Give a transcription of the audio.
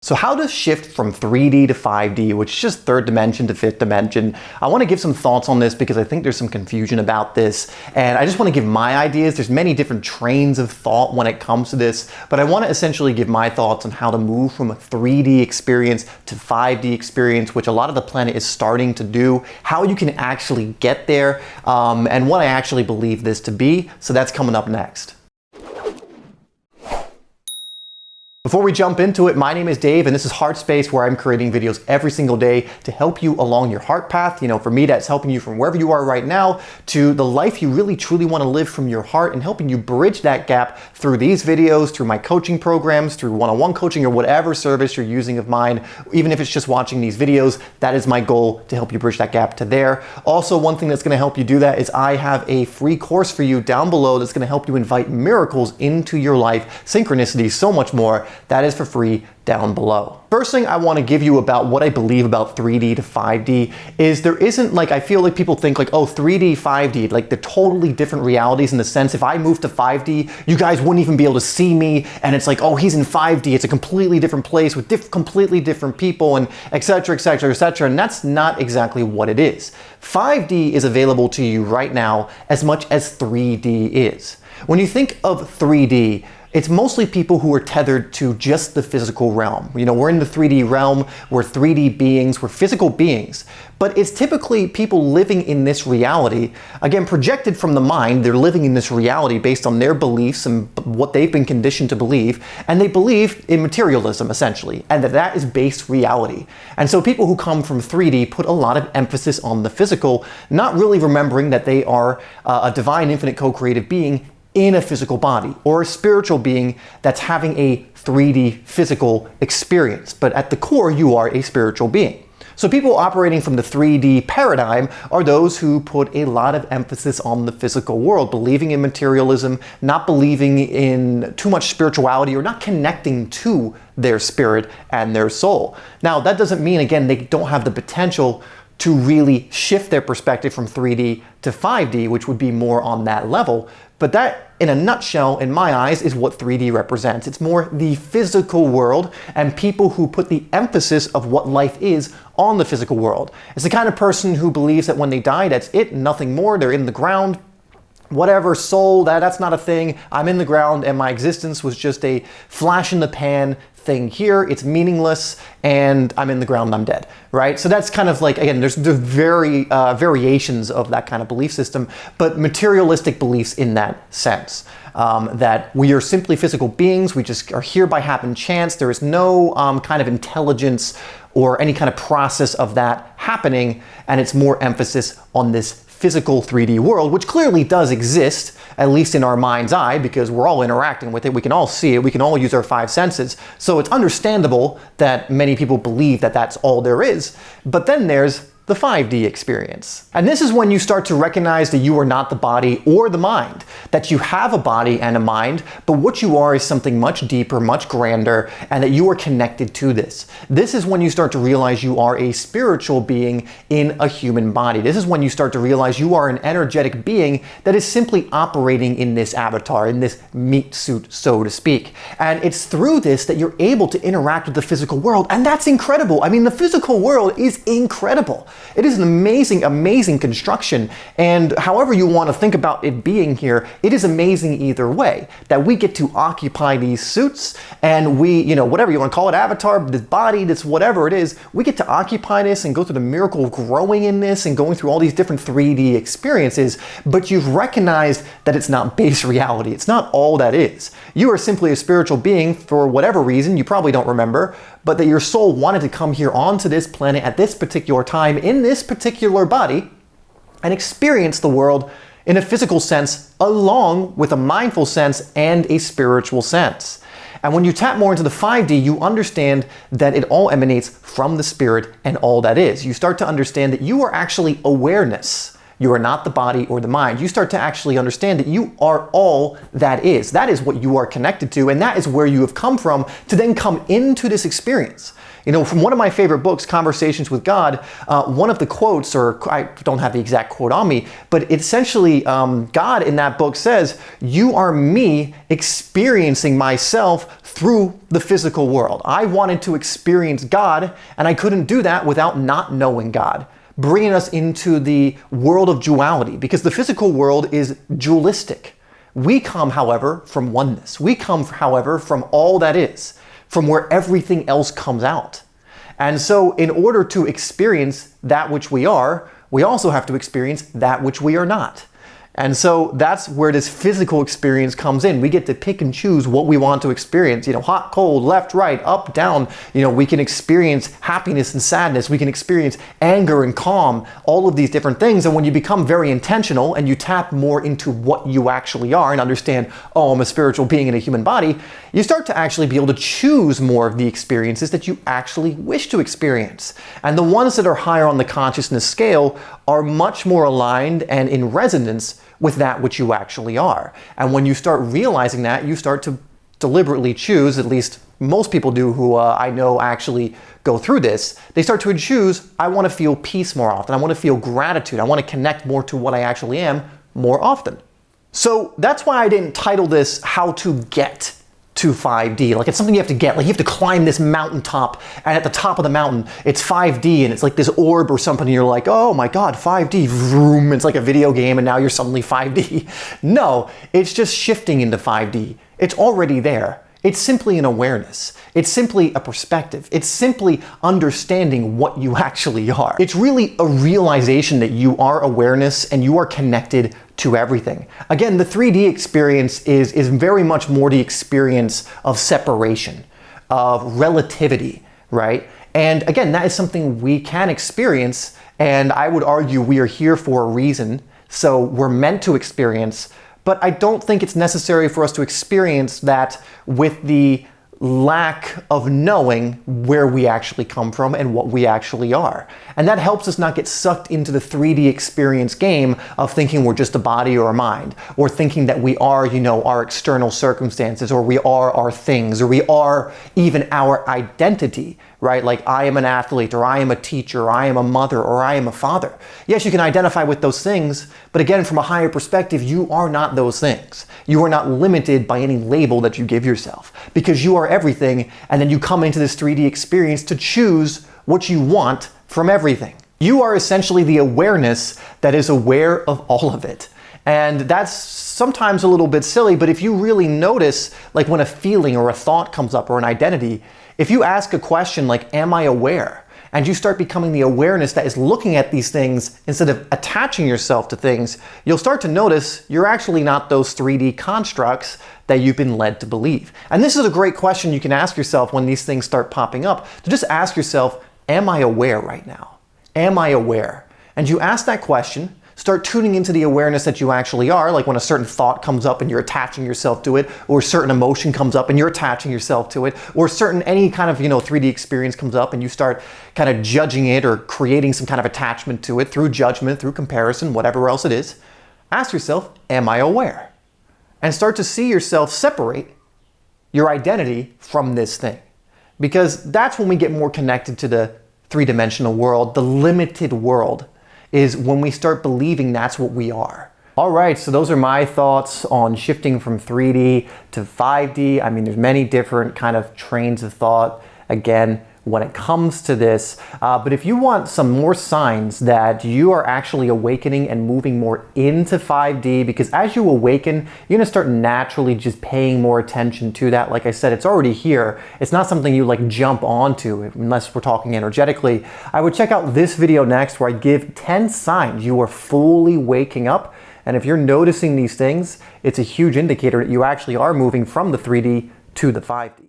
So how to shift from 3D to 5D, which is just third dimension to fifth dimension. I want to give some thoughts on this because I think there's some confusion about this, and I just want to give my ideas. There's many different trains of thought when it comes to this, but I want to essentially give my thoughts on how to move from a 3D experience to 5D experience, which a lot of the planet is starting to do, how you can actually get there, and what I actually believe this to be. So that's coming up next. Before we jump into it, my name is Dave and this is Heart Space, where I'm creating videos every single day to help you along your heart path. You know, for me, that's helping you from wherever you are right now to the life you really truly want to live from your heart, and helping you bridge that gap through these videos, through my coaching programs, through one-on-one coaching, or whatever service you're using of mine. Even if it's just watching these videos, that is my goal, to help you bridge that gap to there. Also, one thing that's going to help you do that is I have a free course for you down below that's going to help you invite miracles into your life, synchronicity, so much more. That is for free down below. First thing I want to give you about what I believe about 3D to 5D is there isn't, like, I feel like people think like, oh, 3D, 5D, like they're totally different realities, in the sense if I move to 5D, you guys wouldn't even be able to see me, and it's like, oh, he's in 5D, it's a completely different place with completely different people, and etc, etc, etc, and that's not exactly what it is. 5D is available to you right now as much as 3D is. When you think of 3D, it's mostly people who are tethered to just the physical realm. You know, we're in the 3D realm, we're 3D beings, we're physical beings. But it's typically people living in this reality, again, projected from the mind. They're living in this reality based on their beliefs and what they've been conditioned to believe. And they believe in materialism, essentially, and that is base reality. And so people who come from 3D put a lot of emphasis on the physical, not really remembering that they are a divine, infinite, co-creative being in a physical body, or a spiritual being that's having a 3D physical experience. But at the core, you are a spiritual being. So people operating from the 3D paradigm are those who put a lot of emphasis on the physical world, believing in materialism, not believing in too much spirituality, or not connecting to their spirit and their soul. Now, that doesn't mean, again, they don't have the potential to really shift their perspective from 3D to 5D, which would be more on that level. But that, in a nutshell, in my eyes, is what 3D represents. It's more the physical world, and people who put the emphasis of what life is on the physical world. It's the kind of person who believes that when they die, that's it, nothing more, they're in the ground. Whatever, soul, that's not a thing. I'm in the ground and my existence was just a flash in the pan thing here. It's meaningless and I'm in the ground and I'm dead, right? So that's kind of like, again, there's variations of that kind of belief system, but materialistic beliefs in that sense. That we are simply physical beings, we just are here by happen chance. There is no kind of intelligence or any kind of process of that happening, and it's more emphasis on this physical 3D world, which clearly does exist, at least in our mind's eye, because we're all interacting with it. We can all see it. We can all use our five senses. So it's understandable that many people believe that that's all there is. But then there's the 5D experience. And this is when you start to recognize that you are not the body or the mind, that you have a body and a mind, but what you are is something much deeper, much grander, and that you are connected to this. This is when you start to realize you are a spiritual being in a human body. This is when you start to realize you are an energetic being that is simply operating in this avatar, in this meat suit, so to speak. And it's through this that you're able to interact with the physical world, and that's incredible. I mean, the physical world is incredible. It is an amazing, amazing construction, and however you want to think about it being here, it is amazing either way, that we get to occupy these suits, and we, you know, whatever you want to call it, avatar, this body, this whatever it is, we get to occupy this and go through the miracle of growing in this and going through all these different 3D experiences, but you've recognized that it's not base reality. It's not all that is. You are simply a spiritual being for whatever reason, you probably don't remember, but that your soul wanted to come here onto this planet at this particular time in this particular body and experience the world in a physical sense along with a mindful sense and a spiritual sense. And when you tap more into the 5D, you understand that it all emanates from the spirit and all that is. You start to understand that you are actually awareness. You are not the body or the mind. You start to actually understand that you are all that is. That is what you are connected to, and that is where you have come from to then come into this experience. You know, from one of my favorite books, Conversations with God, one of the quotes, or I don't have the exact quote on me, but essentially God in that book says, "You are me experiencing myself through the physical world. I wanted to experience God, and I couldn't do that without not knowing God, bringing us into the world of duality, because the physical world is dualistic. We come, however, from oneness. We come, however, from all that is, from where everything else comes out. And so in order to experience that which we are, we also have to experience that which we are not. And so that's where this physical experience comes in. We get to pick and choose what we want to experience, hot, cold, left, right, up, down. We can experience happiness and sadness. We can experience anger and calm, all of these different things. And when you become very intentional and you tap more into what you actually are and understand, oh, I'm a spiritual being in a human body, you start to actually be able to choose more of the experiences that you actually wish to experience. And the ones that are higher on the consciousness scale are much more aligned and in resonance with that which you actually are. And when you start realizing that, you start to deliberately choose, at least most people do who I know actually go through this, they start to choose, I want to feel peace more often. I want to feel gratitude. I want to connect more to what I actually am more often. So that's why I didn't title this How to Get to 5D. Like, it's something you have to get. Like, you have to climb this mountaintop, and at the top of the mountain, it's 5D, and it's like this orb or something, and you're like, oh my God, 5D, vroom. It's like a video game, and now you're suddenly 5D. No, it's just shifting into 5D. It's already there. It's simply an awareness. It's simply a perspective. It's simply understanding what you actually are. It's really a realization that you are awareness and you are connected to everything. Again, the 3D experience is very much more the experience of separation, of relativity, right? And again, that is something we can experience, and I would argue we are here for a reason, so we're meant to experience. But I don't think it's necessary for us to experience that with the lack of knowing where we actually come from and what we actually are. And that helps us not get sucked into the 3D experience game of thinking we're just a body or a mind, or thinking that we are, our external circumstances, or we are our things, or we are even our identity, right? Like, I am an athlete, or I am a teacher, or I am a mother, or I am a father. Yes, you can identify with those things, but again, from a higher perspective, you are not those things. You are not limited by any label that you give yourself, because you are everything, and then you come into this 3D experience to choose what you want from everything. You are essentially the awareness that is aware of all of it. And that's sometimes a little bit silly, but if you really notice, like when a feeling or a thought comes up or an identity, if you ask a question like, am I aware? And you start becoming the awareness that is looking at these things instead of attaching yourself to things, you'll start to notice you're actually not those 3D constructs that you've been led to believe. And this is a great question you can ask yourself when these things start popping up, to just ask yourself, am I aware right now? Am I aware? And you ask that question, start tuning into the awareness that you actually are, like when a certain thought comes up and you're attaching yourself to it, or a certain emotion comes up and you're attaching yourself to it, or any kind of 3D experience comes up and you start kind of judging it or creating some kind of attachment to it through judgment, through comparison, whatever else it is. Ask yourself, am I aware? And start to see yourself separate your identity from this thing. Because that's when we get more connected to the three-dimensional world, the limited world, is when we start believing that's what we are. All right, so those are my thoughts on shifting from 3D to 5D. I mean, there's many different kind of trains of thought, again, when it comes to this. But if you want some more signs that you are actually awakening and moving more into 5D, because as you awaken, you're gonna start naturally just paying more attention to that. Like I said, it's already here. It's not something you like jump onto unless we're talking energetically. I would check out this video next where I give 10 signs you are fully waking up. And if you're noticing these things, it's a huge indicator that you actually are moving from the 3D to the 5D.